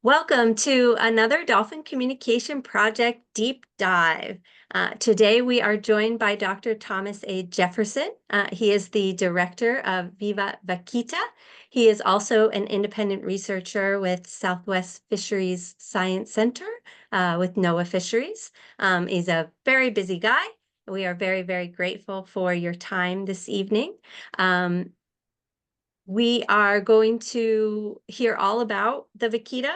Welcome to another Dolphin Communication Project Deep Dive. Today we are joined by Dr. Thomas A. Jefferson. He is the Director of VIVA Vaquita. He is also an independent researcher with Southwest Fisheries Science Center with NOAA Fisheries. He's a very busy guy. We are very, very grateful for your time this evening. We are going to hear all about the vaquita,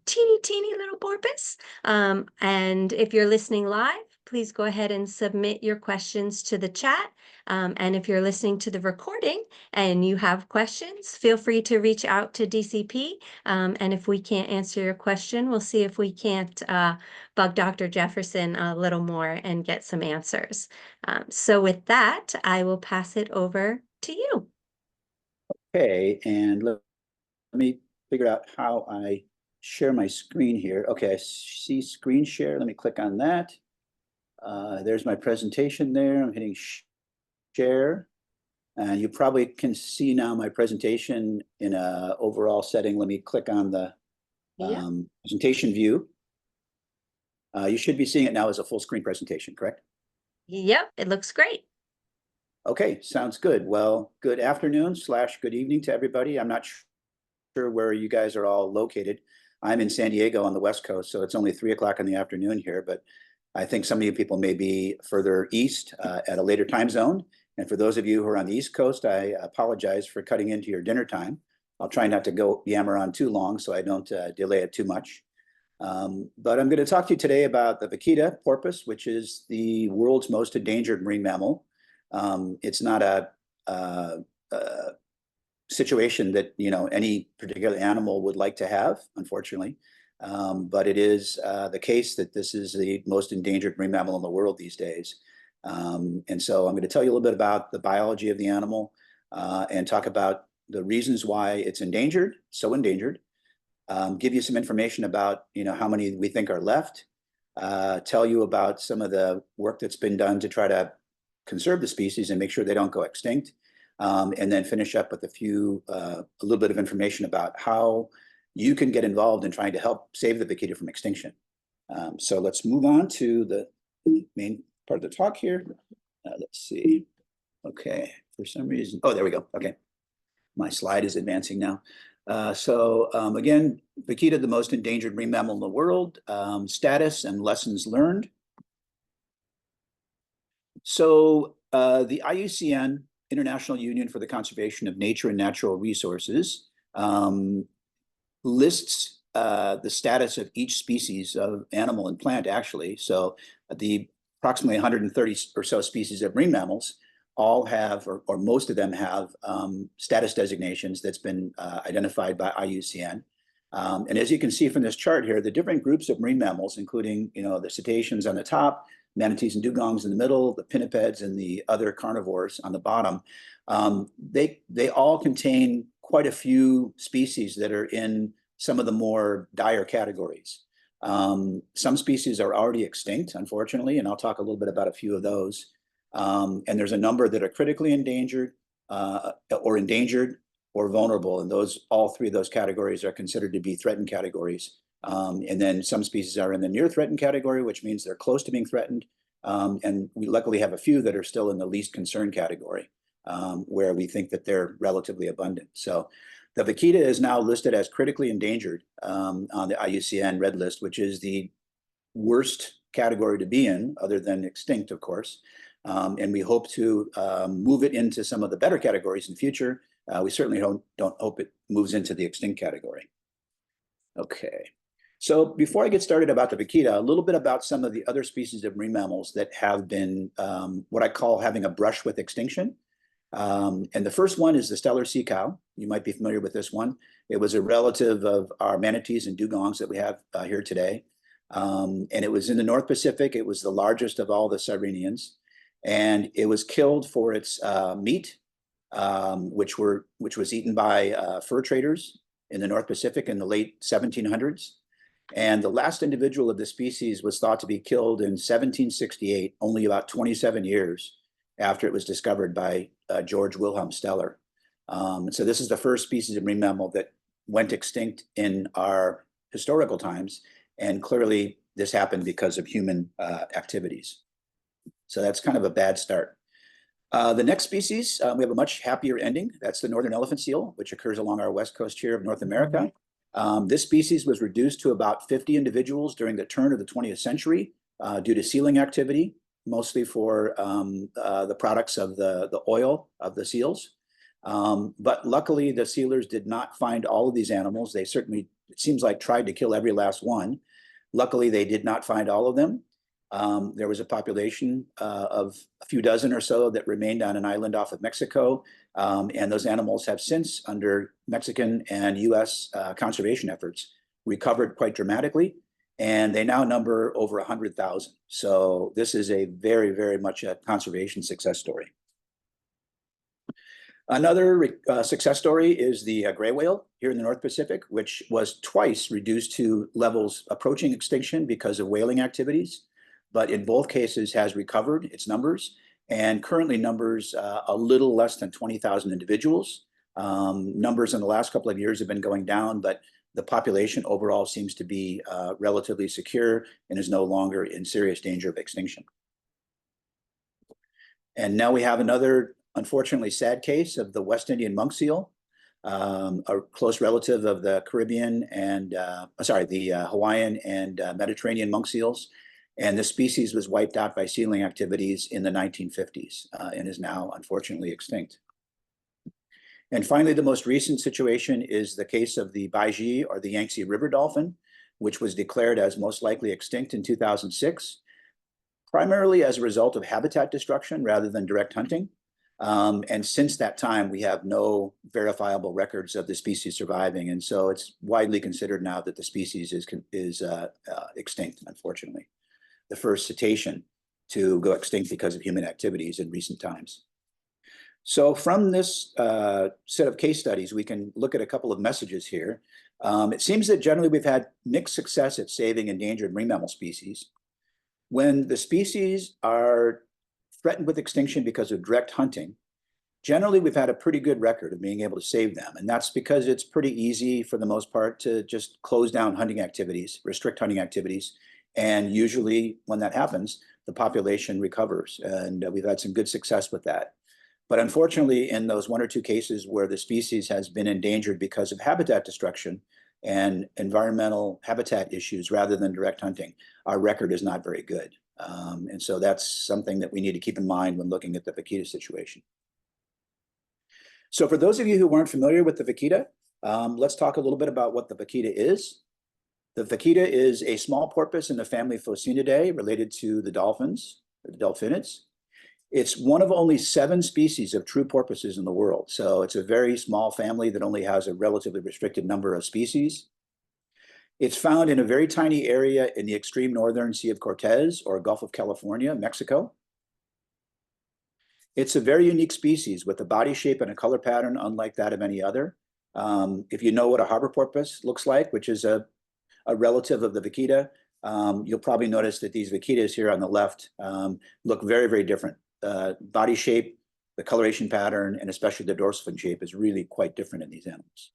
teeny little porpoise. And if you're listening live, please go ahead and submit your questions to the chat. And if you're listening to the recording and you have questions, feel free to reach out to DCP. And if we can't answer your question, we'll see if we can't bug Dr. Jefferson a little more and get some answers. So with that, I will pass it over to you. Okay, and let me figure out how I share my screen here. Okay, I see screen share. Let me click on that. There's my presentation there. I'm hitting share. And you probably can see now my presentation in a overall setting. Let me click on the presentation view. You should be seeing it now as a full screen presentation, correct? Yep, it looks great. Okay, sounds good. Well, good afternoon / good evening to everybody. I'm not sure where you guys are all located. I'm in San Diego on the West Coast, so it's only 3 o'clock in the afternoon here, but I think some of you people may be further east at a later time zone. And for those of you who are on the East Coast, I apologize for cutting into your dinner time. I'll try not to go yammer on too long so I don't delay it too much. But I'm going to talk to you today about the vaquita porpoise, which is the world's most endangered marine mammal. It's not a situation that any particular animal would like to have, unfortunately, but it is the case that this is the most endangered marine mammal in the world these days. And so I'm going to tell you a little bit about the biology of the animal and talk about the reasons why it's endangered, so endangered. Give you some information about how many we think are left. Tell you about some of the work that's been done to try to conserve the species and make sure they don't go extinct, and then finish up with a little bit of information about how you can get involved in trying to help save the vaquita from extinction. So let's move on to the main part of the talk here. Let's see. Okay, for some reason, oh, there we go. Okay, my slide is advancing now. Again, vaquita, the most endangered marine mammal in the world, status and lessons learned. So the IUCN, International Union for the Conservation of Nature and Natural Resources, lists the status of each species of animal and plant, actually. So the approximately 130 or so species of marine mammals all have, or most of them have, status designations that's been identified by IUCN. And as you can see from this chart here, the different groups of marine mammals, including the cetaceans on the top, manatees and dugongs in the middle, the pinnipeds and the other carnivores on the bottom, they all contain quite a few species that are in some of the more dire categories. Some species are already extinct, unfortunately, and I'll talk a little bit about a few of those. And there's a number that are critically endangered or endangered or vulnerable, and all three of those categories are considered to be threatened categories. And then some species are in the near threatened category, which means they're close to being threatened. And we luckily have a few that are still in the least concern category, where we think that they're relatively abundant. So the vaquita is now listed as critically endangered on the IUCN Red List, which is the worst category to be in, other than extinct, of course. And we hope to move it into some of the better categories in the future. We certainly don't hope it moves into the extinct category. Okay. So before I get started about the vaquita, a little bit about some of the other species of marine mammals that have been what I call having a brush with extinction. And the first one is the stellar sea cow. You might be familiar with this one. It was a relative of our manatees and dugongs that we have here today. And it was in the North Pacific. It was the largest of all the sirenians. And it was killed for its meat, which was eaten by fur traders in the North Pacific in the late 1700s. And the last individual of the species was thought to be killed in 1768, only about 27 years after it was discovered by George Wilhelm Steller. So this is the first species of marine mammal that went extinct in our historical times, and clearly this happened because of human activities. So that's kind of a bad start. The next species, we have a much happier ending. That's the northern elephant seal, which occurs along our west coast here of North America. This species was reduced to about 50 individuals during the turn of the 20th century due to sealing activity, mostly for the products of the oil of the seals. But luckily, the sealers did not find all of these animals. They certainly, it seems like, tried to kill every last one. Luckily, they did not find all of them. There was a population of a few dozen or so that remained on an island off of Mexico. And those animals have since, under Mexican and US conservation efforts, recovered quite dramatically. And they now number over 100,000. So this is a very, very much a conservation success story. Another success story is the gray whale here in the North Pacific, which was twice reduced to levels approaching extinction because of whaling activities, but in both cases has recovered its numbers and currently numbers a little less than 20,000 individuals. Numbers in the last couple of years have been going down, but the population overall seems to be relatively secure and is no longer in serious danger of extinction. And now we have another unfortunately sad case of the West Indian monk seal, a close relative of the Caribbean and, the Hawaiian and Mediterranean monk seals. And the species was wiped out by sealing activities in the 1950s and is now unfortunately extinct. And finally, the most recent situation is the case of the Baiji, or the Yangtze River dolphin, which was declared as most likely extinct in 2006, primarily as a result of habitat destruction rather than direct hunting. And since that time, we have no verifiable records of the species surviving. And so it's widely considered now that the species is extinct, unfortunately. The first cetacean to go extinct because of human activities in recent times. So from this set of case studies, we can look at a couple of messages here. It seems that generally we've had mixed success at saving endangered marine mammal species. When the species are threatened with extinction because of direct hunting, generally we've had a pretty good record of being able to save them. And that's because it's pretty easy for the most part to just close down hunting activities, restrict hunting activities. And usually when that happens, the population recovers. And we've had some good success with that. But unfortunately, in those one or two cases where the species has been endangered because of habitat destruction and environmental habitat issues rather than direct hunting, our record is not very good. And so that's something that we need to keep in mind when looking at the vaquita situation. So for those of you who weren't familiar with the vaquita, let's talk a little bit about what the vaquita is. The vaquita is a small porpoise in the family Phocinidae related to the dolphins, the delphinids. It's one of only 7 species of true porpoises in the world. So it's a very small family that only has a relatively restricted number of species. It's found in a very tiny area in the extreme northern Sea of Cortez or Gulf of California, Mexico. It's a very unique species with a body shape and a color pattern unlike that of any other. If you know what a harbor porpoise looks like, which is a relative of the vaquita, you'll probably notice that these vaquitas here on the left look very, very different. Body shape, the coloration pattern, and especially the dorsal fin shape is really quite different in these animals.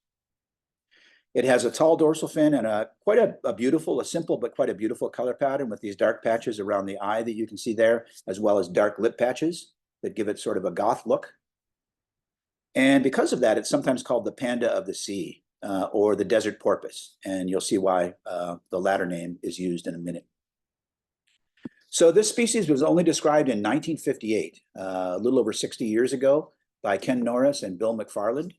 It has a tall dorsal fin and quite a beautiful, a simple but quite a beautiful color pattern with these dark patches around the eye that you can see there, as well as dark lip patches that give it sort of a goth look. And because of that, it's sometimes called the panda of the sea or the desert porpoise. And you'll see why the latter name is used in a minute. So this species was only described in 1958, a little over 60 years ago, by Ken Norris and Bill McFarland.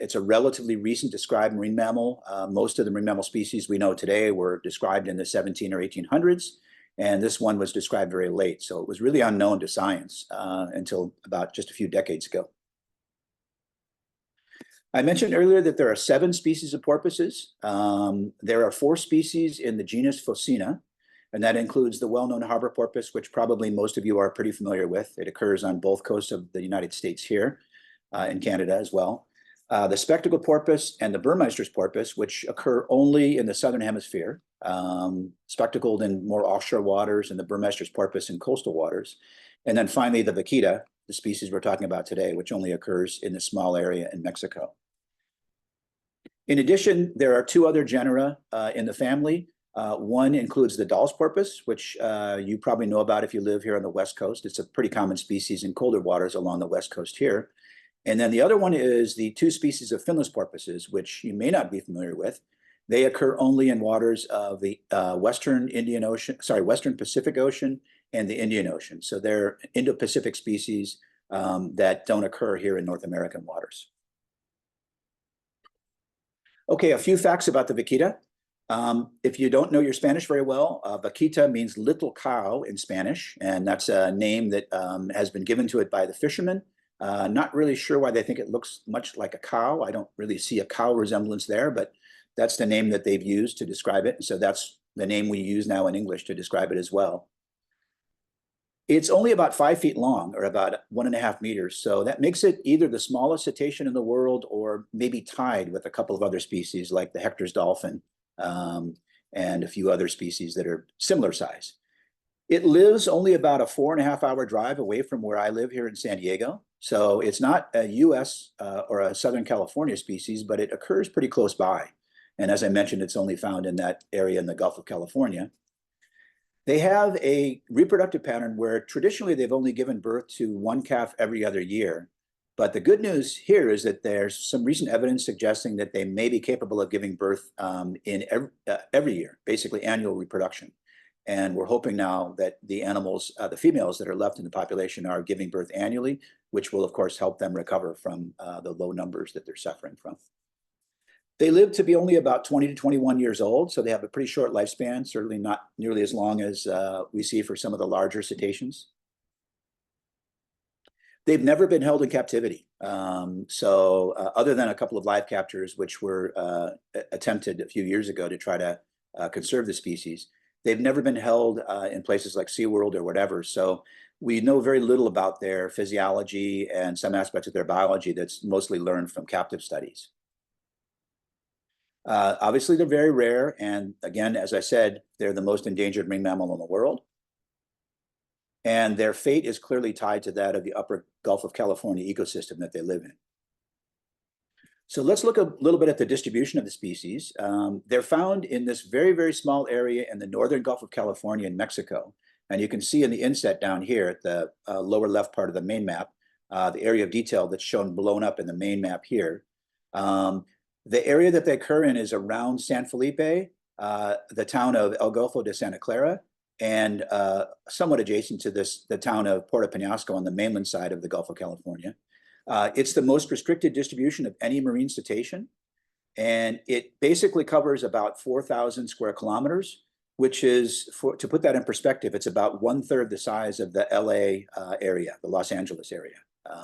It's a relatively recent described marine mammal. Most of the marine mammal species we know today were described in the 17 or 1800s, and this one was described very late. So it was really unknown to science until about just a few decades ago. I mentioned earlier that there are 7 species of porpoises. There are 4 species in the genus Phocina, and that includes the well-known harbor porpoise, which probably most of you are pretty familiar with. It occurs on both coasts of the United States here, in Canada as well. The spectacled porpoise and the Burmeister's porpoise, which occur only in the southern hemisphere, spectacled in more offshore waters, and the Burmeister's porpoise in coastal waters. And then finally, the vaquita, the species we're talking about today, which only occurs in a small area in Mexico. In addition, there are two other genera in the family. One includes the Dall's porpoise, which you probably know about if you live here on the West Coast. It's a pretty common species in colder waters along the West Coast here. And then the other one is the two species of finless porpoises, which you may not be familiar with. They occur only in waters of the Western Pacific Ocean and the Indian Ocean. So they're Indo-Pacific species that don't occur here in North American waters. Okay, a few facts about the vaquita. If you don't know your Spanish very well, vaquita means little cow in Spanish, and that's a name that has been given to it by the fishermen. Not really sure why they think it looks much like a cow. I don't really see a cow resemblance there, but that's the name that they've used to describe it. And so that's the name we use now in English to describe it as well. It's only about 5 feet long, or about 1.5 meters. So that makes it either the smallest cetacean in the world, or maybe tied with a couple of other species like the Hector's dolphin and a few other species that are similar size. It lives only about a 4.5-hour drive away from where I live here in San Diego. So it's not a US or a Southern California species, but it occurs pretty close by. And as I mentioned, it's only found in that area in the Gulf of California. They have a reproductive pattern where traditionally they've only given birth to one calf every other year. But the good news here is that there's some recent evidence suggesting that they may be capable of giving birth in every year, basically annual reproduction. And we're hoping now that the animals, the females that are left in the population, are giving birth annually, which will, of course, help them recover from the low numbers that they're suffering from. They live to be only about 20 to 21 years old, so they have a pretty short lifespan, certainly not nearly as long as we see for some of the larger cetaceans. They've never been held in captivity. Other than a couple of live captures, which were attempted a few years ago to try to conserve the species, they've never been held in places like SeaWorld or whatever. So we know very little about their physiology and some aspects of their biology that's mostly learned from captive studies. Obviously, they're very rare. And again, as I said, they're the most endangered marine mammal in the world. And their fate is clearly tied to that of the upper Gulf of California ecosystem that they live in. So let's look a little bit at the distribution of the species. They're found in this very, very small area in the northern Gulf of California in Mexico. And you can see in the inset down here at the lower left part of the main map, the area of detail that's shown blown up in the main map here. The area that they occur in is around San Felipe, the town of El Golfo de Santa Clara, and somewhat adjacent to the town of Puerto Penasco on the mainland side of the Gulf of California. It's the most restricted distribution of any marine cetacean, and it basically covers about 4,000 square kilometers, which is, to put that in perspective, it's about 1/3 the size of the LA area, the Los Angeles area.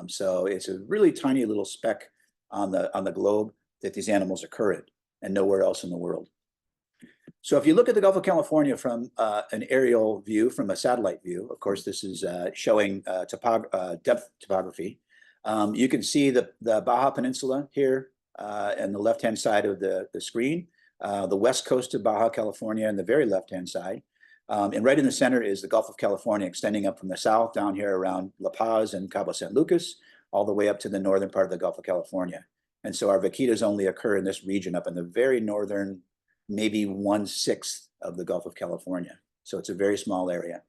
So it's a really tiny little speck on the globe that these animals occur in, and nowhere else in the world. So if you look at the Gulf of California from an aerial view, from a satellite view, of course, this is showing depth topography. You can see the Baja Peninsula here on the left-hand side of the screen, the west coast of Baja California on the very left-hand side. And right in the center is the Gulf of California, extending up from the south down here around La Paz and Cabo San Lucas, all the way up to the northern part of the Gulf of California. And so our vaquitas only occur in this region up in the very northern, maybe 1/6 of the Gulf of California. So it's a very small area.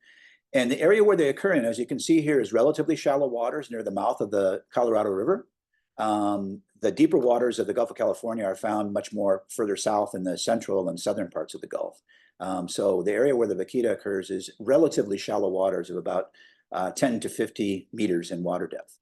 And the area where they occur in, as you can see here, is relatively shallow waters near the mouth of the Colorado River. The deeper waters of the Gulf of California are found much more further south in the central and southern parts of the Gulf. So the area where the vaquita occurs is relatively shallow waters of about 10 to 50 meters in water depth.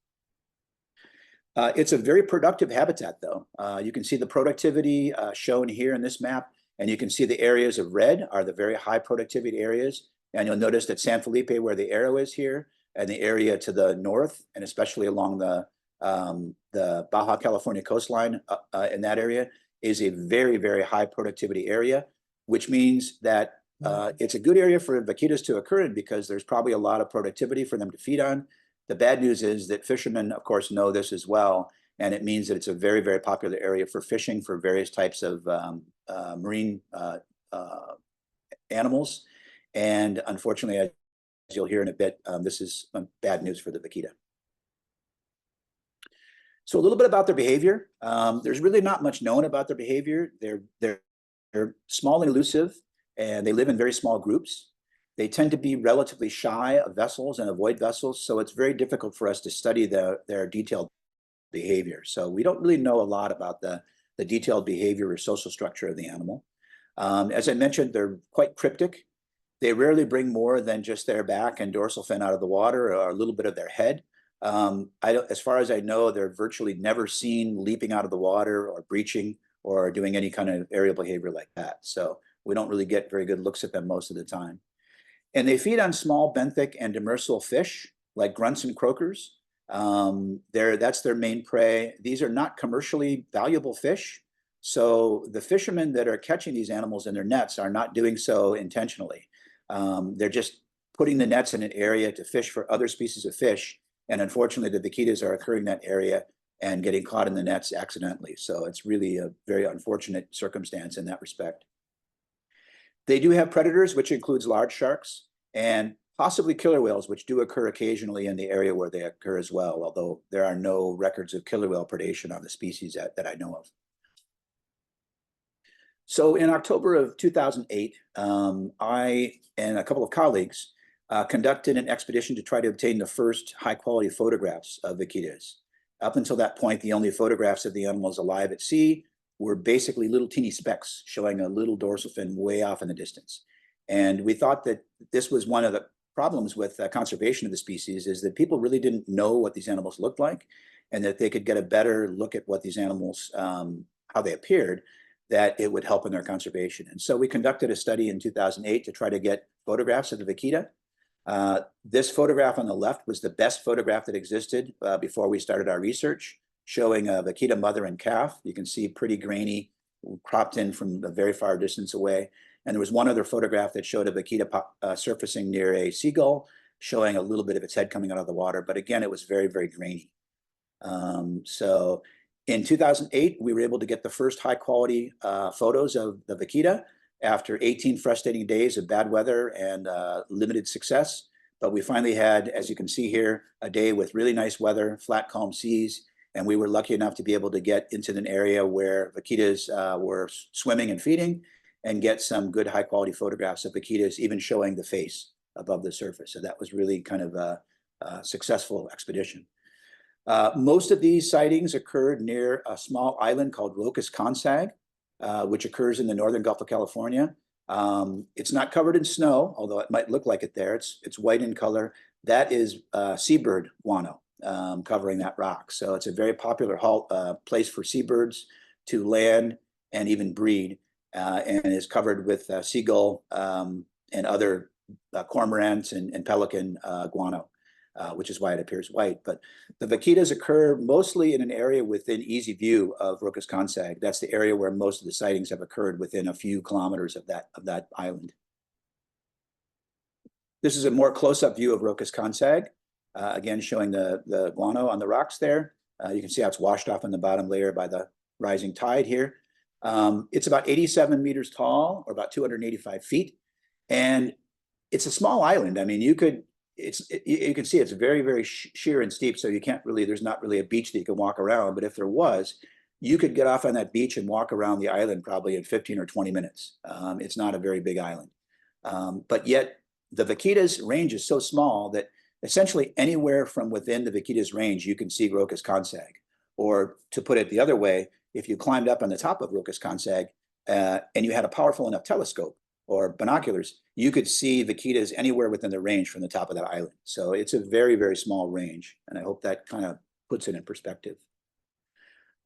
It's a very productive habitat, though. You can see the productivity shown here in this map, and you can see the areas of red are the very high productivity areas. And you'll notice that San Felipe, where the arrow is here, and the area to the north, and especially along the Baja California coastline in that area, is a very, very high productivity area, which means that it's a good area for vaquitas to occur in because there's probably a lot of productivity for them to feed on. The bad news is that fishermen, of course, know this as well, and it means that it's a very, very popular area for fishing for various types of marine animals. And unfortunately, as you'll hear in a bit, this is bad news for the vaquita. So a little bit about their behavior. There's really not much known about their behavior. They're small and elusive, and they live in very small groups. They tend to be relatively shy of vessels and avoid vessels, so it's very difficult for us to study their detailed behavior. So we don't really know a lot about the detailed behavior or social structure of the animal. As I mentioned, they're quite cryptic. They rarely bring more than just their back and dorsal fin out of the water or a little bit of their head. As far as I know, they're virtually never seen leaping out of the water or breaching or doing any kind of aerial behavior like that. So we don't really get very good looks at them most of the time. And they feed on small benthic and demersal fish like grunts and croakers. That's their main prey. These are not commercially valuable fish. So the fishermen that are catching these animals in their nets are not doing so intentionally. They're just putting the nets in an area to fish for other species of fish. And unfortunately, the vaquitas are occurring in that area and getting caught in the nets accidentally. So it's really a very unfortunate circumstance in that respect. They do have predators, which includes large sharks and possibly killer whales, which do occur occasionally in the area where they occur as well, although there are no records of killer whale predation on the species that I know of. So in October of 2008, I and a couple of colleagues conducted an expedition to try to obtain the first high-quality photographs of vaquitas. Up until that point, the only photographs of the animals alive at sea were basically little teeny specks showing a little dorsal fin way off in the distance. And we thought that this was one of the problems with conservation of the species, is that people really didn't know what these animals looked like, and that they could get a better look at what these animals, how they appeared, that it would help in their conservation. And so we conducted a study in 2008 to try to get photographs of the vaquita. This photograph on the left was the best photograph that existed before we started our research, showing a vaquita mother and calf. You can see pretty grainy, cropped in from a very far distance away. And there was one other photograph that showed a vaquita surfacing near a seagull, showing a little bit of its head coming out of the water. But again, it was very, very grainy. So in 2008, we were able to get the first high quality photos of the vaquita after 18 frustrating days of bad weather and limited success. But we finally had, as you can see here, a day with really nice weather, flat, calm seas. And we were lucky enough to be able to get into an area where vaquitas were swimming and feeding, and get some good high quality photographs of vaquitas, even showing the face above the surface. So that was really kind of a successful expedition. Most of these sightings occurred near a small island called Rocas Consag, which occurs in the northern Gulf of California. It's not covered in snow, although it might look like it there. It's white in color. That is seabird guano covering that rock. So it's a very popular place for seabirds to land and even breed, and is covered with seagull and other cormorants and pelican guano. Which is why it appears white. But the vaquitas occur mostly in an area within easy view of Rocas Consag. That's the area where most of the sightings have occurred, within a few kilometers of that island. This is a more close-up view of Rocas Consag, again showing the guano on the rocks there. You can see how it's washed off in the bottom layer by the rising tide here. It's about 87 meters tall, or about 285 feet. And it's a small island. I mean, you can see it's very, very sheer and steep, so you can't really, there's not really a beach that you can walk around. But if there was, you could get off on that beach and walk around the island probably in 15 or 20 minutes. It's not a very big island. But yet the vaquita's range is so small that essentially anywhere from within the vaquita's range, you can see Rocas Consag. Or to put it the other way, if you climbed up on the top of Rocas Consag and you had a powerful enough telescope or binoculars, you could see vaquitas anywhere within the range from the top of that island. So it's a very, very small range. And I hope that kind of puts it in perspective.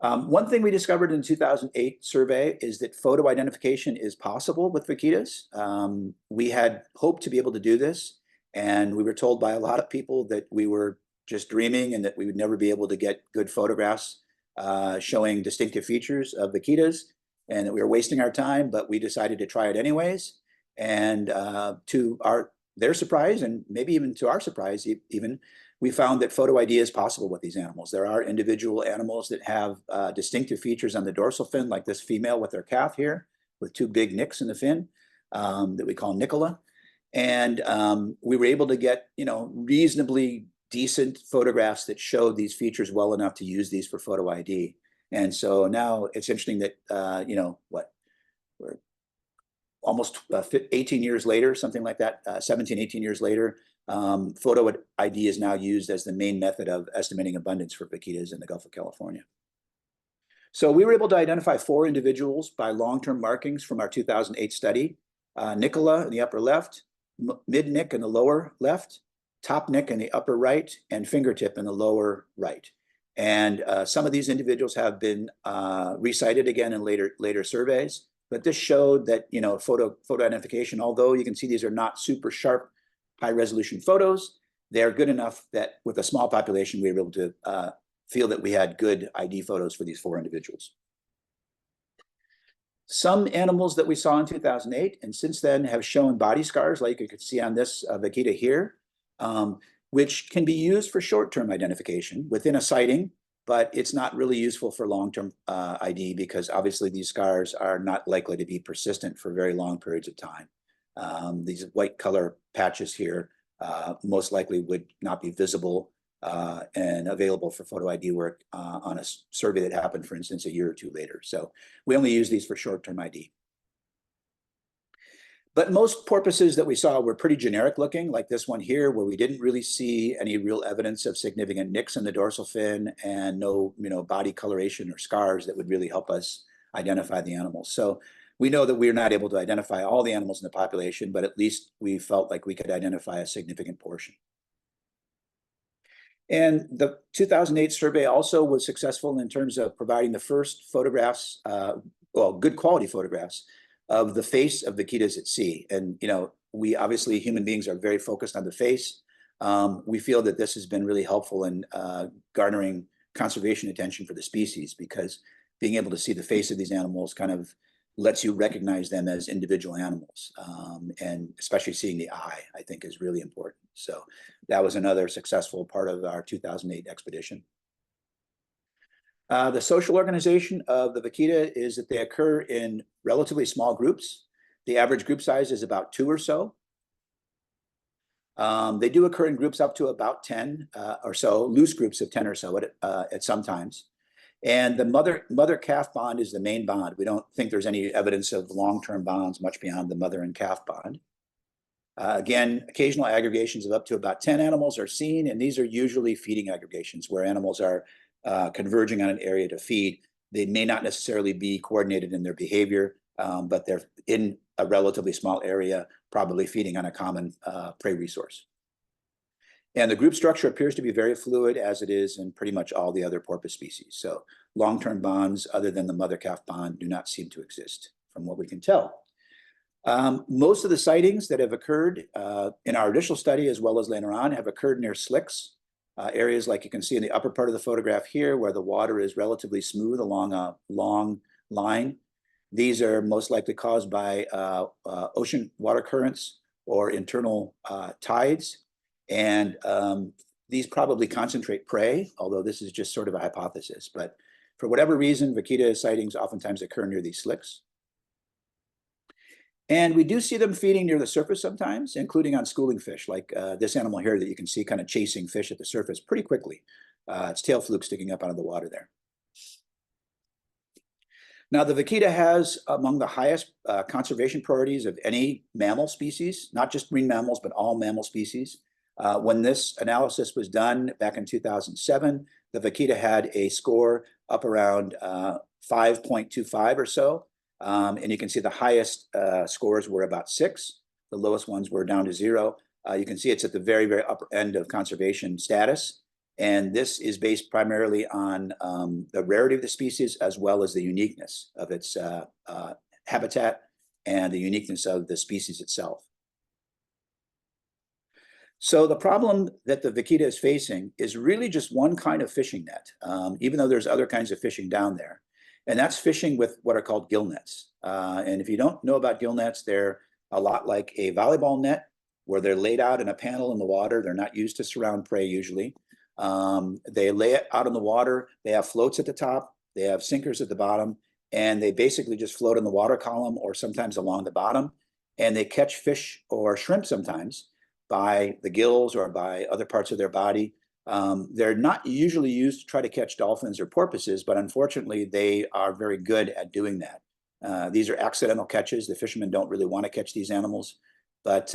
One thing we discovered in the 2008 survey is that photo identification is possible with vaquitas. We had hoped to be able to do this, and we were told by a lot of people that we were just dreaming and that we would never be able to get good photographs showing distinctive features of vaquitas, and that we were wasting our time. But we decided to try it anyways. And to their surprise, and maybe even to our surprise, we found that photo ID is possible with these animals. There are individual animals that have distinctive features on the dorsal fin, like this female with her calf here, with two big nicks in the fin that we call Nicola. And we were able to get, reasonably decent photographs that showed these features well enough to use these for photo ID. And so now it's interesting that, you know, we're almost 18 years later, something like that, 17, 18 years later, photo ID is now used as the main method of estimating abundance for vaquitas in the Gulf of California. So we were able to identify 4 individuals by long-term markings from our 2008 study. Nicola in the upper left, mid-nick in the lower left, top nick in the upper right, and fingertip in the lower right. And some of these individuals have been recited again in later surveys. But this showed that, you know, photo identification, although you can see these are not super sharp, high resolution photos, they're good enough that with a small population, we were able to feel that we had good ID photos for these 4 individuals. Some animals that we saw in 2008 and since then have shown body scars, like you could see on this vaquita here, which can be used for short-term identification within a sighting, but it's not really useful for long-term ID because obviously these scars are not likely to be persistent for very long periods of time. These white color patches here most likely would not be visible and available for photo ID work on a survey that happened, for instance, a year or 2 later. So we only use these for short-term ID. But most porpoises that we saw were pretty generic looking, like this one here, where we didn't really see any real evidence of significant nicks in the dorsal fin and no, you know, body coloration or scars that would really help us identify the animals. So we know that we're not able to identify all the animals in the population, but at least we felt like we could identify a significant portion. And the 2008 survey also was successful in terms of providing the first photographs, well, good quality photographs of the face of vaquitas at sea. And, you know, we obviously, human beings are very focused on the face. We feel that this has been really helpful in garnering conservation attention for the species because being able to see the face of these animals kind of lets you recognize them as individual animals. And especially seeing the eye, I think is really important. So that was another successful part of our 2008 expedition. The social organization of the vaquita is that they occur in relatively small groups. The average group size is about 2 or so. They do occur in groups up to about 10 or so, loose groups of 10 or so at some times. And the mother-calf bond is the main bond. We don't think there's any evidence of long-term bonds much beyond the mother and calf bond. Again, occasional aggregations of up to about 10 animals are seen, and these are usually feeding aggregations where animals are converging on an area to feed. They may not necessarily be coordinated in their behavior, but they're in a relatively small area, probably feeding on a common prey resource. And the group structure appears to be very fluid, as it is in pretty much all the other porpoise species. So long-term bonds other than the mother-calf bond do not seem to exist from what we can tell. Most of the sightings that have occurred in our initial study, as well as later on, have occurred near slicks, areas like you can see in the upper part of the photograph here, where the water is relatively smooth along a long line. These are most likely caused by ocean water currents or internal tides. And these probably concentrate prey, although this is just sort of a hypothesis. But for whatever reason, vaquita sightings oftentimes occur near these slicks. And we do see them feeding near the surface sometimes, including on schooling fish, like this animal here that you can see kind of chasing fish at the surface pretty quickly. Its tail fluke sticking up out of the water there. Now, the vaquita has among the highest conservation priorities of any mammal species, not just marine mammals, but all mammal species. When this analysis was done back in 2007, the vaquita had a score up around 5.25 or so. And you can see the highest scores were about 6. The lowest ones were down to 0. You can see it's at the very, very upper end of conservation status. And this is based primarily on the rarity of the species, as well as the uniqueness of its habitat and the uniqueness of the species itself. So the problem that the vaquita is facing is really just one kind of fishing net, even though there's other kinds of fishing down there. And that's fishing with what are called gillnets. And if you don't know about gillnets, they're a lot like a volleyball net, where they're laid out in a panel in the water. They're not used to surround prey usually. They lay it out in the water. They have floats at the top. They have sinkers at the bottom. And they basically just float in the water column or sometimes along the bottom. And they catch fish or shrimp sometimes by the gills or by other parts of their body. They're not usually used to try to catch dolphins or porpoises, but unfortunately, they are very good at doing that. These are accidental catches. The fishermen don't really want to catch these animals, but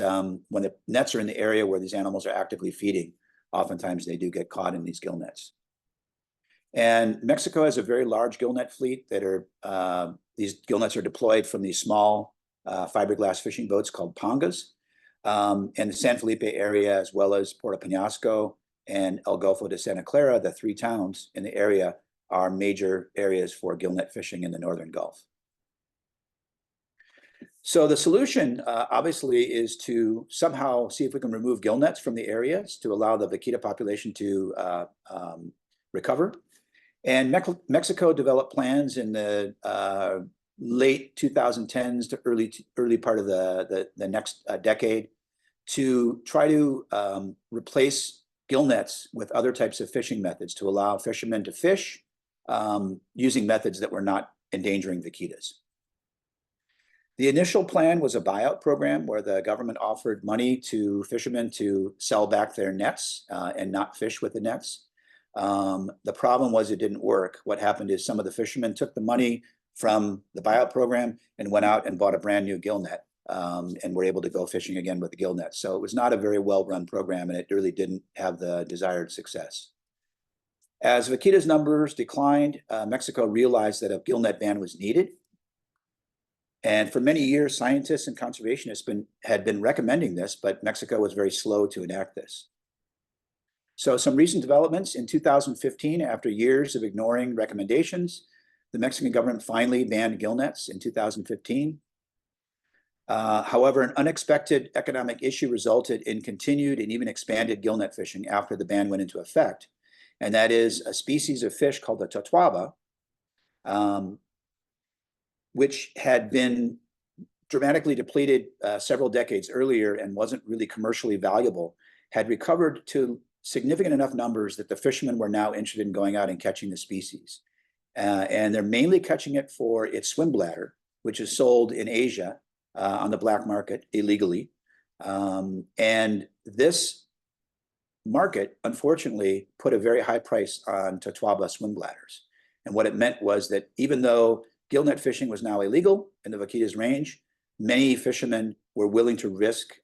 when the nets are in the area where these animals are actively feeding, oftentimes they do get caught in these gill nets. And Mexico has a very large gill net fleet that are, these gill nets are deployed from these small fiberglass fishing boats called pangas, and the San Felipe area, as well as Puerto Penasco and El Golfo de Santa Clara, the 3 towns in the area, are major areas for gill net fishing in the Northern Gulf. So the solution, obviously, is to somehow see if we can remove gill nets from the areas to allow the vaquita population to recover. And Mexico developed plans in the late 2010s to early part of the next decade to try to replace gill nets with other types of fishing methods to allow fishermen to fish using methods that were not endangering vaquitas. The initial plan was a buyout program where the government offered money to fishermen to sell back their nets and not fish with the nets. The problem was it didn't work. What happened is some of the fishermen took the money from the buyout program and went out and bought a brand new gill net and were able to go fishing again with the gill net. So it was not a very well-run program, and it really didn't have the desired success. As vaquita's numbers declined, Mexico realized that a gill net ban was needed. And for many years, scientists and conservationists had been recommending this, but Mexico was very slow to enact this. So some recent developments in 2015, after years of ignoring recommendations, the Mexican government finally banned gill nets in 2015. However, an unexpected economic issue resulted in continued and even expanded gill net fishing after the ban went into effect. And that is a species of fish called the totuaba, which had been dramatically depleted several decades earlier and wasn't really commercially valuable, had recovered to significant enough numbers that the fishermen were now interested in going out and catching the species. And they're mainly catching it for its swim bladder, which is sold in Asia on the black market illegally. And this market, unfortunately, put a very high price on totuaba swim bladders. And what it meant was that even though gill net fishing was now illegal in the vaquita's range, many fishermen were willing to risk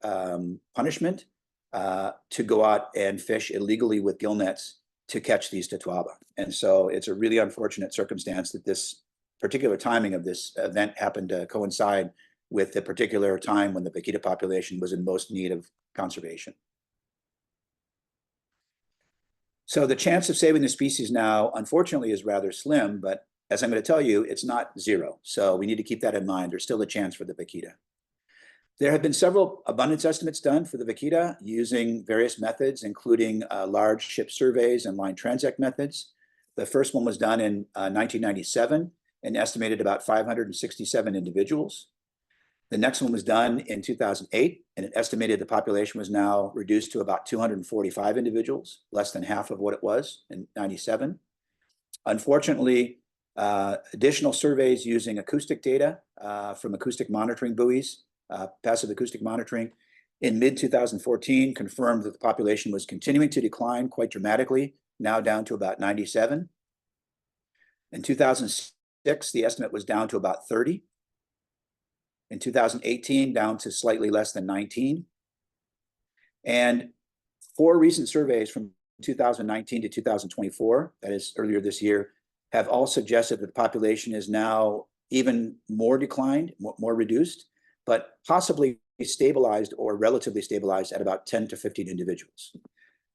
punishment to go out and fish illegally with gill nets to catch these totuaba. And so it's a really unfortunate circumstance that this particular timing of this event happened to coincide with the particular time when the vaquita population was in most need of conservation. So the chance of saving the species now, unfortunately, is rather slim, but as I'm going to tell you, it's not zero. So we need to keep that in mind. There's still a chance for the vaquita. There have been several abundance estimates done for the vaquita using various methods, including large ship surveys and line transect methods. The first one was done in 1997 and estimated about 567 individuals. The next one was done in 2008, and it estimated the population was now reduced to about 245 individuals, less than half of what it was in 97. Unfortunately, additional surveys using acoustic data from acoustic monitoring buoys, passive acoustic monitoring, in mid-2014 confirmed that the population was continuing to decline quite dramatically, now down to about 97. In 2006, the estimate was down to about 30. In 2018, down to slightly less than 19. And 4 recent surveys from 2019 to 2024, that is earlier this year, have all suggested that the population is now even more declined, more reduced, but possibly stabilized or relatively stabilized at about 10 to 15 individuals.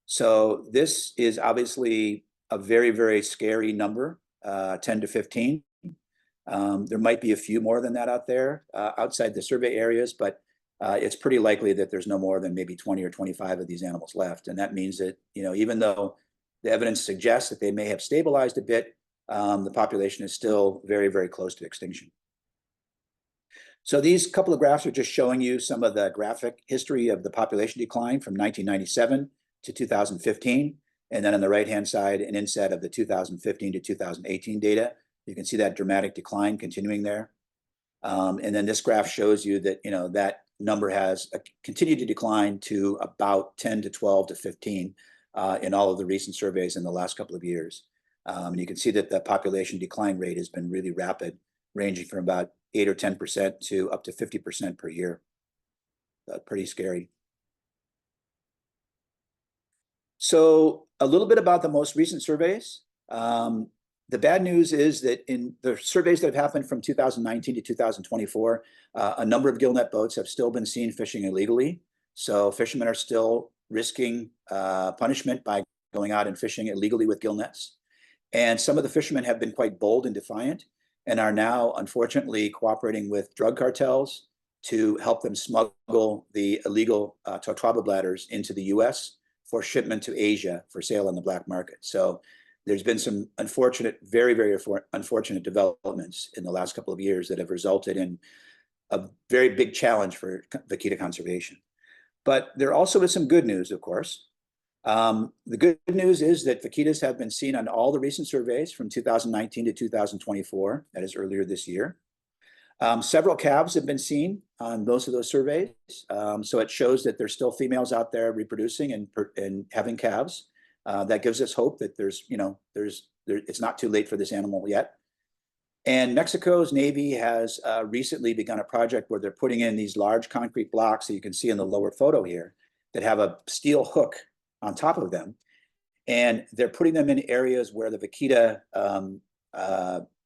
So this is obviously a very, very scary number, 10 to 15. There might be a few more than that out there outside the survey areas, but it's pretty likely that there's no more than maybe 20 or 25 of these animals left. And that means that, you know, even though the evidence suggests that they may have stabilized a bit, the population is still very, very close to extinction. So these couple of graphs are just showing you some of the graphic history of the population decline from 1997 to 2015. And then on the right-hand side, an inset of the 2015 to 2018 data. You can see that dramatic decline continuing there. And then this graph shows you that, you know, that number has continued to decline to about 10 to 12 to 15 in all of the recent surveys in the last couple of years. And you can see that the population decline rate has been really rapid, ranging from about 8 or 10% to up to 50% per year. Pretty scary. So a little bit about the most recent surveys. The bad news is that in the surveys that have happened from 2019 to 2024, a number of gillnet boats have still been seen fishing illegally. So fishermen are still risking punishment by going out and fishing illegally with gillnets. And some of the fishermen have been quite bold and defiant and are now, unfortunately, cooperating with drug cartels to help them smuggle the illegal totraba bladders into the US for shipment to Asia for sale on the black market. So there's been some unfortunate, very, very unfortunate developments in the last couple of years that have resulted in a very big challenge for vaquita conservation. But there also is some good news, of course. The good news is that vaquitas have been seen on all the recent surveys from 2019 to 2024, that is earlier this year. Several calves have been seen on most of those surveys. So it shows that there's still females out there reproducing and having calves. That gives us hope that it's not too late for this animal yet. And Mexico's Navy has recently begun a project where they're putting in these large concrete blocks that you can see in the lower photo here that have a steel hook on top of them. And they're putting them in areas where the vaquita,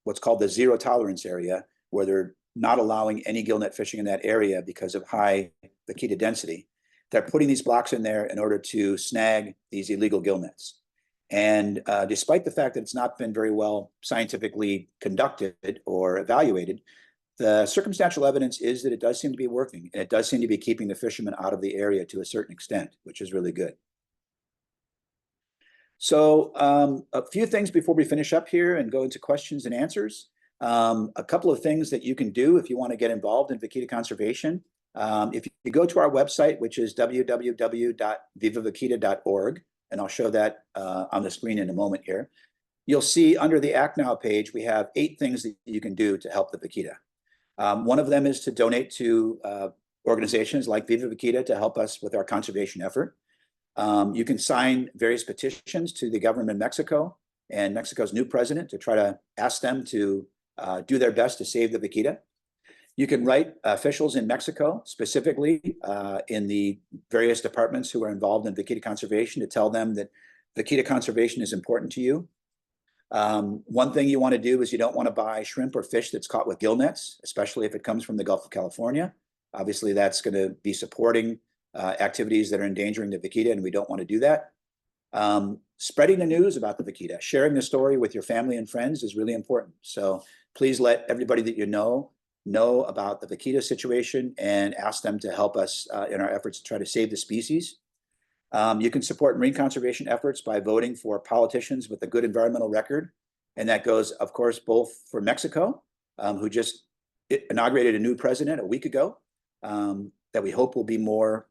what's called the zero tolerance area, where they're not allowing any gillnet fishing in that area because of high vaquita density. They're putting these blocks in there in order to snag these illegal gillnets. And despite the fact that it's not been very well scientifically conducted or evaluated, the circumstantial evidence is that it does seem to be working, and it does seem to be keeping the fishermen out of the area to a certain extent, which is really good. So a few things before we finish up here and go into questions and answers. A couple of things that you can do if you want to get involved in vaquita conservation. If you go to our website, which is www.vivavaquita.org, and I'll show that on the screen in a moment here, you'll see under the Act Now page, we have 8 things that you can do to help the vaquita. One of them is to donate to organizations like Viva Vaquita to help us with our conservation effort. You can sign various petitions to the government of Mexico and Mexico's new president to try to ask them to do their best to save the vaquita. You can write officials in Mexico, specifically in the various departments who are involved in vaquita conservation, to tell them that vaquita conservation is important to you. One thing you want to do is you don't want to buy shrimp or fish that's caught with gillnets, especially if it comes from the Gulf of California. Obviously, that's going to be supporting activities that are endangering the vaquita, and we don't want to do that. Spreading the news about the vaquita, sharing the story with your family and friends is really important. So please let everybody that you know about the vaquita situation and ask them to help us in our efforts to try to save the species. You can support marine conservation efforts by voting for politicians with a good environmental record. And that goes, of course, both for Mexico, who just inaugurated a new president a week ago, that we hope will be more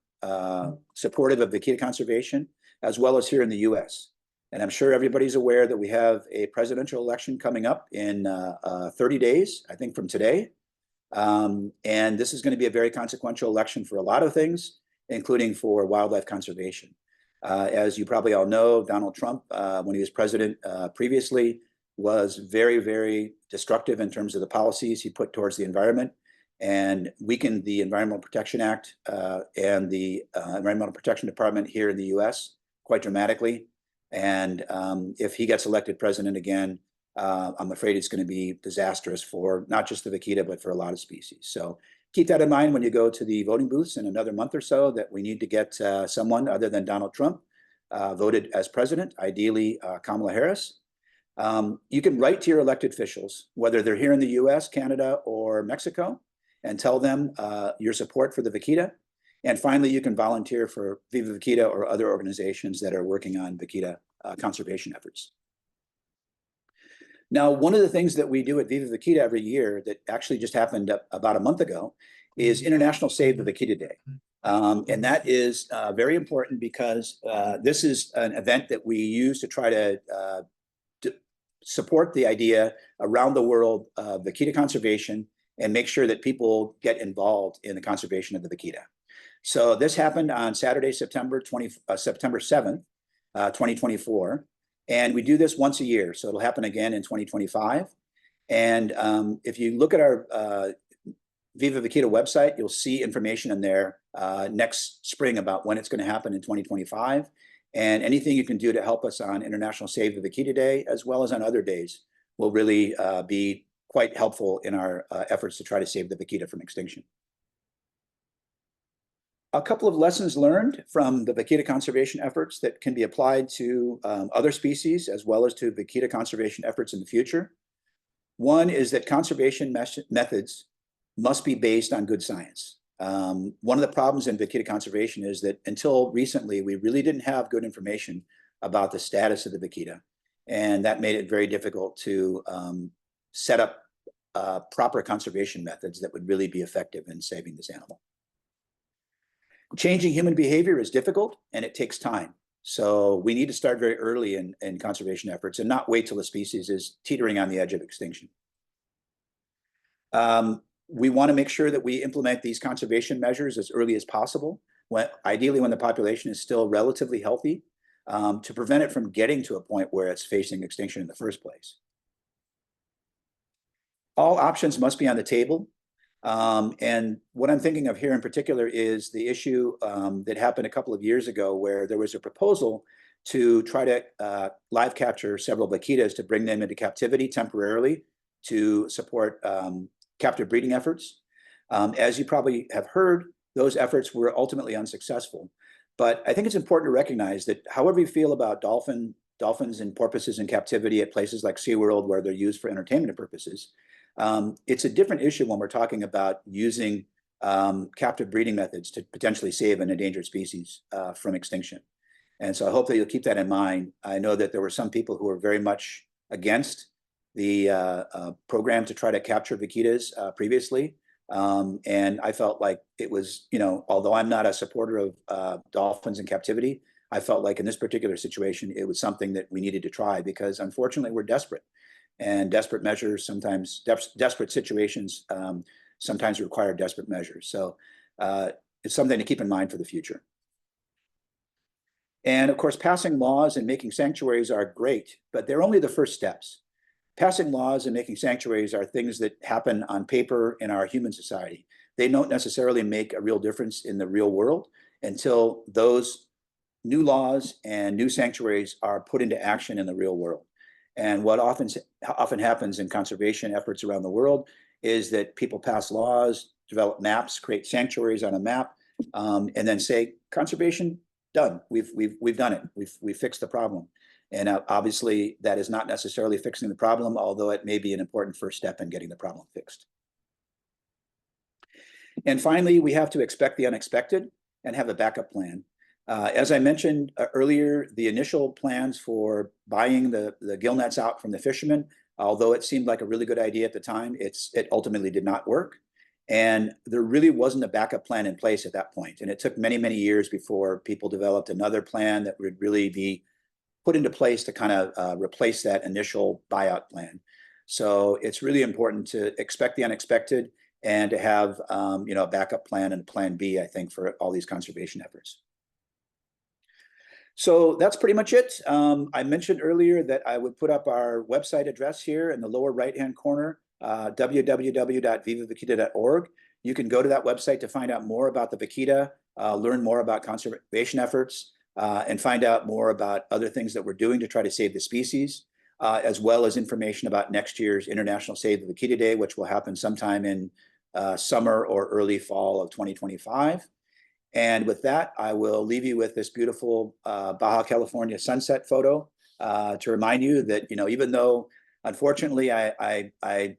supportive of vaquita conservation, as well as here in the US. And I'm sure everybody's aware that we have a presidential election coming up in 30 days, I think from today. And this is going to be a very consequential election for a lot of things, including for wildlife conservation. As you probably all know, Donald Trump, when he was president previously, was very, very destructive in terms of the policies he put towards the environment and weakened the Environmental Protection Act and the Environmental Protection Department here in the US quite dramatically. And if he gets elected president again, I'm afraid it's going to be disastrous for not just the vaquita, but for a lot of species. So keep that in mind when you go to the voting booths in another month or so, that we need to get someone other than Donald Trump voted as president, ideally Kamala Harris. You can write to your elected officials, whether they're here in the US, Canada, or Mexico, and tell them your support for the vaquita. And finally, you can volunteer for Viva Vaquita or other organizations that are working on vaquita conservation efforts. Now, one of the things that we do at Viva Vaquita every year that actually just happened about a month ago is International Save the Vaquita Day. And that is very important because this is an event that we use to try to support the idea around the world of vaquita conservation and make sure that people get involved in the conservation of the vaquita. So this happened on Saturday, September 7th. 2024. And we do this once a year, so it'll happen again in 2025. And if you look at our Viva Vaquita website, you'll see information in there next spring about when it's going to happen in 2025. And anything you can do to help us on International Save the Vaquita Day, as well as on other days, will really be quite helpful in our efforts to try to save the vaquita from extinction. A couple of lessons learned from the vaquita conservation efforts that can be applied to other species, as well as to vaquita conservation efforts in the future. One is that conservation methods must be based on good science. One of the problems in vaquita conservation is that until recently, we really didn't have good information about the status of the vaquita. And that made it very difficult to set up proper conservation methods that would really be effective in saving this animal. Changing human behavior is difficult and it takes time. So we need to start very early in conservation efforts and not wait till the species is teetering on the edge of extinction. We want to make sure that we implement these conservation measures as early as possible, ideally when the population is still relatively healthy, to prevent it from getting to a point where it's facing extinction in the first place. All options must be on the table. And what I'm thinking of here in particular is the issue that happened a couple of years ago where there was a proposal to try to live capture several vaquitas to bring them into captivity temporarily to support captive breeding efforts. As you probably have heard, those efforts were ultimately unsuccessful. But I think it's important to recognize that however you feel about dolphins and porpoises in captivity at places like SeaWorld where they're used for entertainment purposes, it's a different issue when we're talking about using captive breeding methods to potentially save an endangered species from extinction. And so I hope that you'll keep that in mind. I know that there were some people who were very much against the program to try to capture vaquitas previously. And I felt like it was, although I'm not a supporter of dolphins in captivity, I felt like in this particular situation, it was something that we needed to try because unfortunately we're desperate. And desperate measures sometimes, desperate situations sometimes require desperate measures. So it's something to keep in mind for the future. And of course, passing laws and making sanctuaries are great, but they're only the first steps. Passing laws and making sanctuaries are things that happen on paper in our human society. They don't necessarily make a real difference in the real world until those new laws and new sanctuaries are put into action in the real world. And what often happens in conservation efforts around the world is that people pass laws, develop maps, create sanctuaries on a map, and then say, conservation, done. We've done it. We've fixed the problem. And obviously, that is not necessarily fixing the problem, although it may be an important first step in getting the problem fixed. And finally, we have to expect the unexpected and have a backup plan. As I mentioned earlier, the initial plans for buying the gillnets out from the fishermen, although it seemed like a really good idea at the time, it ultimately did not work. And there really wasn't a backup plan in place at that point. And it took many, many years before people developed another plan that would really be put into place to kind of replace that initial buyout plan. So it's really important to expect the unexpected and to have a backup plan and a plan B, I think, for all these conservation efforts. So that's pretty much it. I mentioned earlier that I would put up our website address here in the lower right-hand corner, www.vivavaquita.org. You can go to that website to find out more about the vaquita, learn more about conservation efforts, and find out more about other things that we're doing to try to save the species, as well as information about next year's International Save the Vaquita Day, which will happen sometime in summer or early fall of 2025. And with that, I will leave you with this beautiful Baja California sunset photo to remind you that, even though, unfortunately, I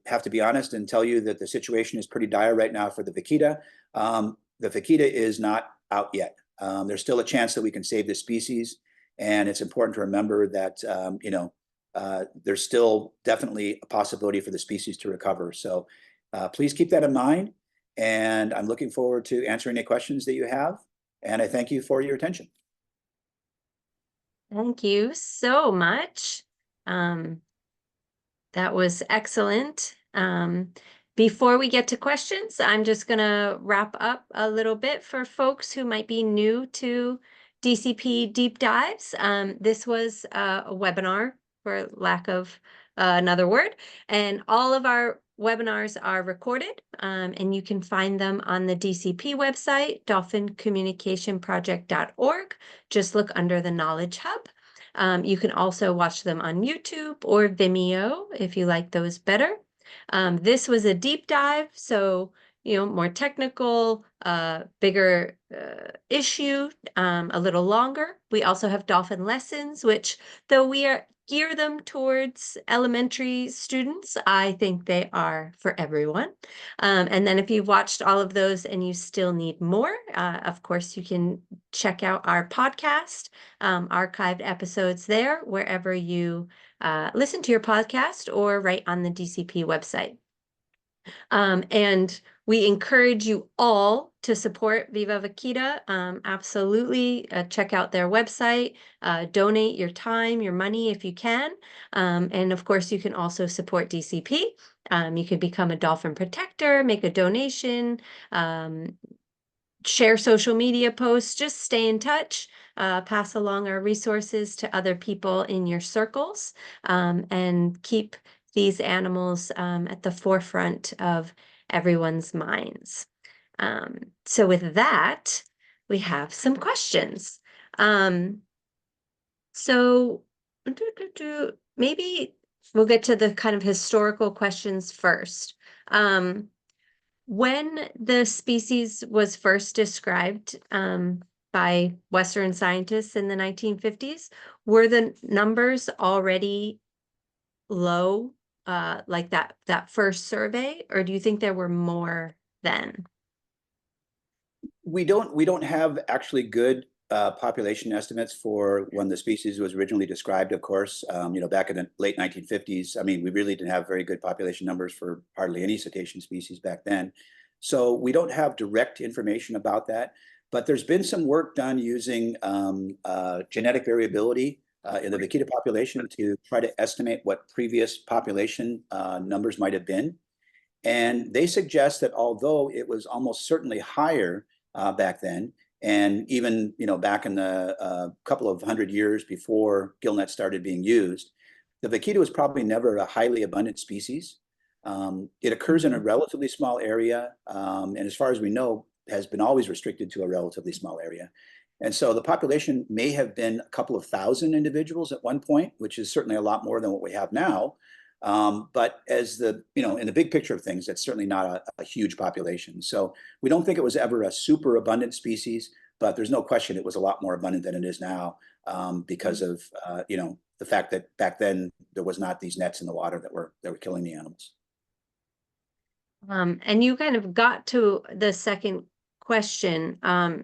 have to be honest and tell you that the situation is pretty dire right now for the vaquita, the vaquita is not out yet. There's still a chance that we can save this species. And it's important to remember that, there's still definitely a possibility for the species to recover. So please keep that in mind. And I'm looking forward to answering any questions that you have. And I thank you for your attention. Thank you so much. That was excellent. Before we get to questions, I'm just going to wrap up a little bit for folks who might be new to DCP deep dives. This was a webinar, for lack of another word, and all of our webinars are recorded, and you can find them on the DCP website, dolphincommunicationproject.org. Just look under the Knowledge Hub. You can also watch them on YouTube or Vimeo if you like those better. This was a deep dive, so more technical, bigger issue, a little longer. We also have dolphin lessons, which though we gear them towards elementary students, I think they are for everyone. And then if you've watched all of those and you still need more, of course, you can check out our podcast, archived episodes there, wherever you listen to your podcast or right on the DCP website. And we encourage you all to support Viva Vaquita. Absolutely. Check out their website, donate your time, your money if you can. And of course, you can also support DCP. You can become a dolphin protector, make a donation, share social media posts, just stay in touch, pass along our resources to other people in your circles, and keep these animals at the forefront of everyone's minds. So with that, we have some questions. So maybe we'll get to the kind of historical questions first. When the species was first described by Western scientists in the 1950s, were the numbers already low, like that first survey, or do you think there were more then? We don't have actually good population estimates for when the species was originally described, of course. Back in the late 1950s, I mean, we really didn't have very good population numbers for hardly any cetacean species back then. So we don't have direct information about that, but there's been some work done using genetic variability in the vaquita population to try to estimate what previous population numbers might have been. And they suggest that although it was almost certainly higher back then, and even back in the couple of hundred years before gillnets started being used, the vaquita was probably never a highly abundant species. It occurs in a relatively small area, and as far as we know, has been always restricted to a relatively small area. And so the population may have been a couple of thousand individuals at one point, which is certainly a lot more than what we have now. But as in the big picture of things, that's certainly not a huge population. So we don't think it was ever a super abundant species, but there's no question it was a lot more abundant than it is now, because of the fact that back then there was not these nets in the water that were killing the animals. And you kind of got to the second question.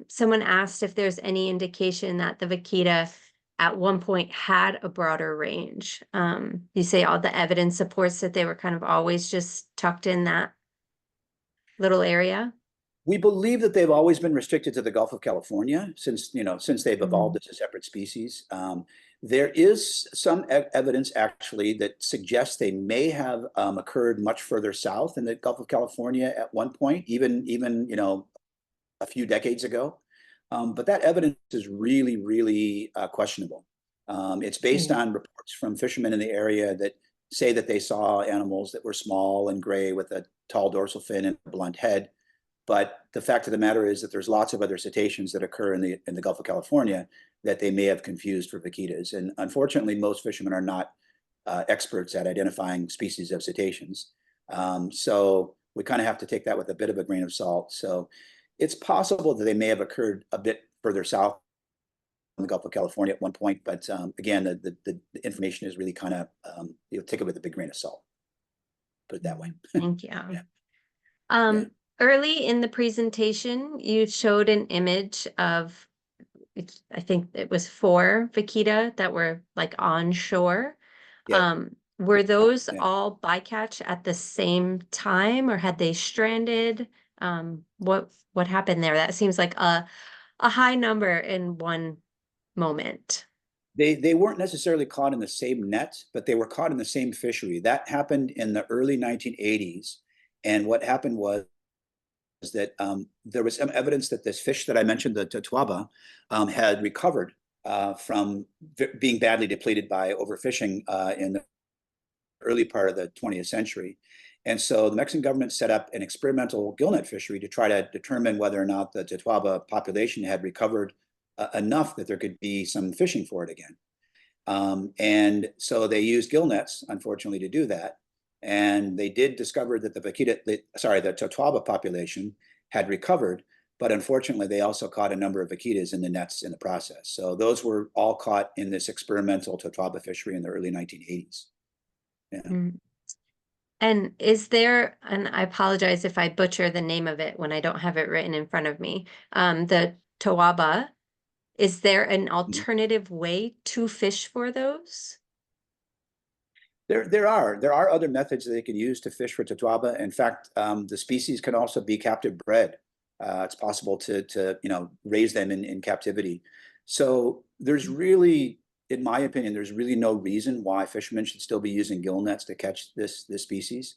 Someone asked if there's any indication that the vaquita at one point had a broader range. You say all the evidence supports that they were kind of always just tucked in that little area. We believe that they've always been restricted to the Gulf of California since they've evolved as a separate species. There is some evidence actually that suggests they may have occurred much further south in the Gulf of California at one point, even a few decades ago. But that evidence is really, really questionable. It's based on reports from fishermen in the area that say that they saw animals that were small and gray with a tall dorsal fin and a blunt head. But the fact of the matter is that there's lots of other cetaceans that occur in the Gulf of California that they may have confused for vaquitas. And unfortunately, most fishermen are not experts at identifying species of cetaceans. So we kind of have to take that with a bit of a grain of salt. So it's possible that they may have occurred a bit further south in the Gulf of California at one point. But again, the information is really kind of, take it with a big grain of salt. Put it that way. Thank you. Yeah. Early in the presentation, you showed an image of, I think it was 4 vaquita that were like on shore. Yeah. Were those all bycatch at the same time, or had they stranded? What happened there? That seems like a high number in one moment. They weren't necessarily caught in the same net, but they were caught in the same fishery. That happened in the early 1980s. And what happened was that there was some evidence that this fish that I mentioned, the totuaba, had recovered from being badly depleted by overfishing in the early part of the 20th century. And so the Mexican government set up an experimental gillnet fishery to try to determine whether or not the totuaba population had recovered enough that there could be some fishing for it again. And so they used gillnets, unfortunately, to do that. And they did discover that the totuaba population had recovered, but unfortunately, they also caught a number of vaquitas in the nets in the process. So those were all caught in this experimental totuaba fishery in the early 1980s. Yeah. Mm. And is there, and I apologize if I butcher the name of it when I don't have it written in front of me, the totuaba, is there an alternative way to fish for those? There are other methods that they can use to fish for totuaba. In fact, the species can also be captive bred. It's possible to raise them in captivity. So there's really, in my opinion, there's really no reason why fishermen should still be using gill nets to catch this species.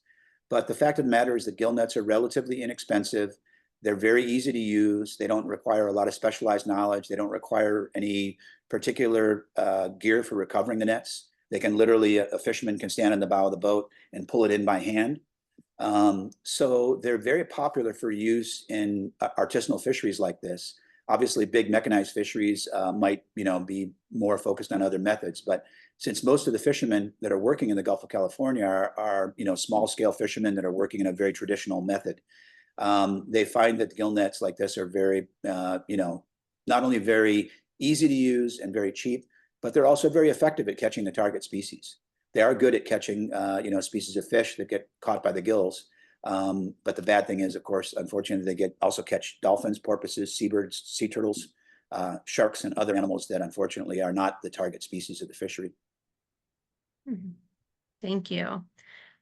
But the fact of the matter is that gill nets are relatively inexpensive. They're very easy to use. They don't require a lot of specialized knowledge. They don't require any particular gear for recovering the nets. They can literally, a fisherman can stand on the bow of the boat and pull it in by hand. So they're very popular for use in artisanal fisheries like this. Obviously, big mechanized fisheries might, be more focused on other methods. But since most of the fishermen that are working in the Gulf of California are small scale fishermen that are working in a very traditional method, they find that gill nets like this are very, not only very easy to use and very cheap, but they're also very effective at catching the target species. They are good at catching, species of fish that get caught by the gills. But the bad thing is, of course, unfortunately, they also catch dolphins, porpoises, seabirds, sea turtles, sharks, and other animals that unfortunately are not the target species of the fishery. Thank you.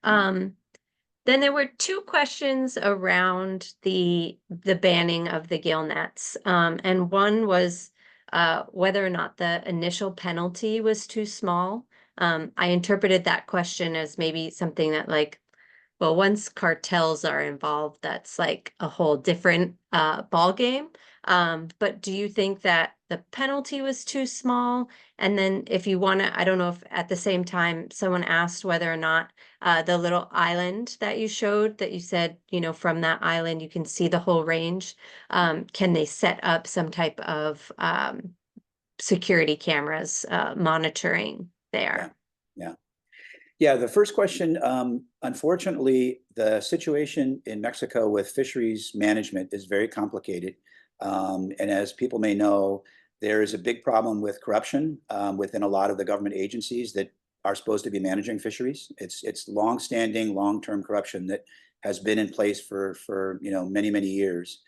Then there were two questions around the banning of the gill nets. And one was whether or not the initial penalty was too small. I interpreted that question as maybe something that well, once cartels are involved, that's like a whole different ball game. But do you think that the penalty was too small? And then if you want to, I don't know if at the same time someone asked whether or not the little island that you showed, that you said, from that island you can see the whole range. Can they set up some type of security cameras monitoring there? Yeah, the first question, unfortunately, the situation in Mexico with fisheries management is very complicated. And as people may know, there is a big problem with corruption within a lot of the government agencies that are supposed to be managing fisheries. It's long-standing, long-term corruption that has been in place for many, many years,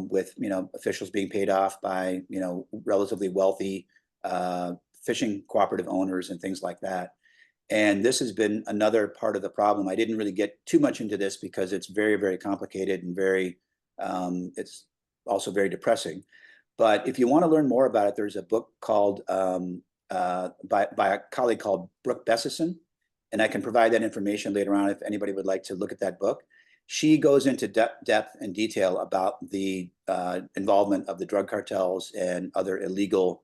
with officials being paid off by relatively wealthy fishing cooperative owners and things like that. And this has been another part of the problem. I didn't really get too much into this because it's very, very complicated and it's also very depressing. But if you want to learn more about it, there's a book called by a colleague called Brooke Bessison, and I can provide that information later on if anybody would like to look at that book. She goes into depth and detail about the involvement of the drug cartels and other illegal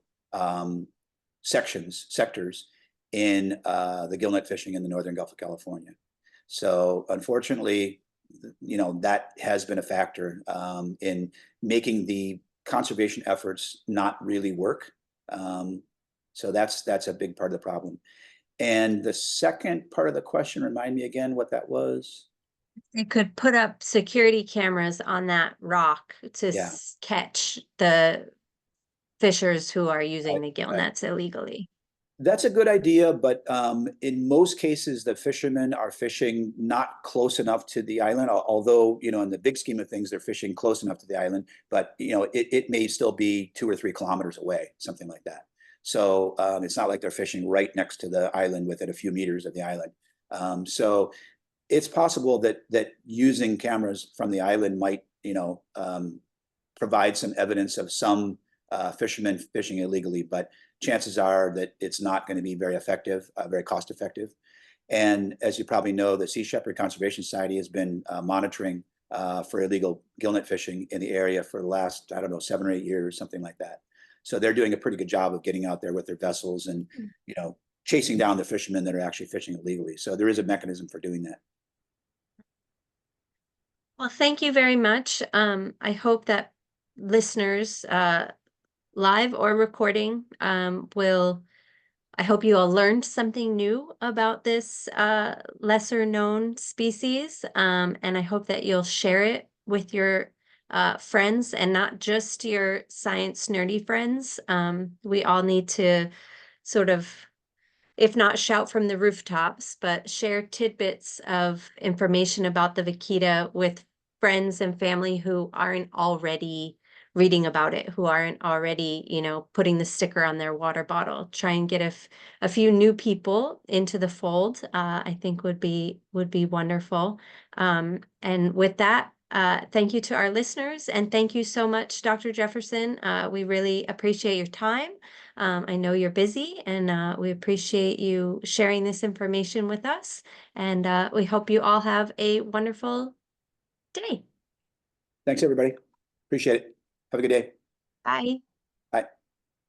sectors in the gillnet fishing in the northern Gulf of California. So unfortunately, that has been a factor in making the conservation efforts not really work. So that's a big part of the problem. And the second part of the question, remind me again what that was. They could put up security cameras on that rock to catch the fishers who are using the gill nets illegally. That's a good idea, but in most cases, the fishermen are fishing not close enough to the island, although, in the big scheme of things, they're fishing close enough to the island, but, it may still be 2 or 3 kilometers away, something like that. So it's not like they're fishing right next to the island within a few meters of the island. So it's possible that using cameras from the island might, provide some evidence of some fishermen fishing illegally, but chances are that it's not going to be very effective, very cost effective. And as you probably know, the Sea Shepherd Conservation Society has been monitoring for illegal gillnet fishing in the area for the last, I don't know, 7 or 8 years, something like that. So they're doing a pretty good job of getting out there with their vessels and, you know, chasing down the fishermen that are actually fishing illegally. So there is a mechanism for doing that. Well, thank you very much. I hope that listeners, live or recording, I hope you all learned something new about this lesser known species. And I hope that you'll share it with your friends and not just your science nerdy friends. We all need to sort of, if not shout from the rooftops, but share tidbits of information about the vaquita with friends and family who aren't already reading about it, who aren't already, you know, putting the sticker on their water bottle. Try and get a few new people into the fold. I think would be wonderful. And with that, thank you to our listeners, and thank you so much, Dr. Jefferson. We really appreciate your time. I know you're busy, and we appreciate you sharing this information with us. And we hope you all have a wonderful day. Thanks, everybody. Appreciate it. Have a good day. Bye.